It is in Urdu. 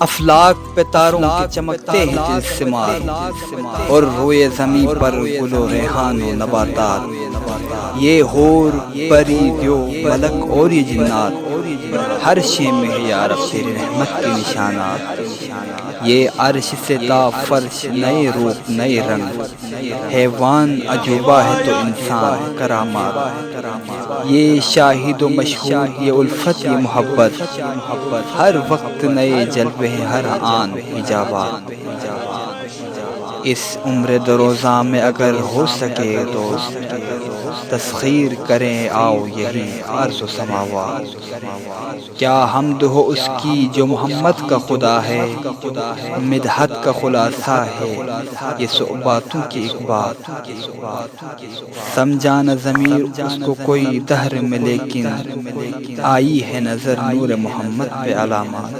افلاک پہ تاروں کے چمکتے ہیں جلسمات، اور روئے زمین پر گل و ریحان و نباتات۔ یہ حور پری دیو ملک اور یہ جنات، ہر شے میں ہے یا رب تیری رحمت کے نشانات۔ یہ عرش سے تا فرش نئے روپ نئے رنگ، حیوان عجوبہ ہے تو انسان کرامات۔ یہ شاہد و مشہود یہ الفت یہ محبت، ہر وقت نئے جلوے ہیں ہر آن ایجابات۔ اس عمر دروزاں میں اگر ہو سکے دوست، تسخیر کریں آؤ یہی ارض و سماوات۔ کیا حمد ہو اس کی جو محمد کا خدا ہے، مدحت کا خلاصہ ہے یہ صعباتوں کی ایک بات۔ سمجھا نہ ضمیر اس کو کوئی دہر میں، لیکن آئی ہے نظر نور محمد پہ علامات۔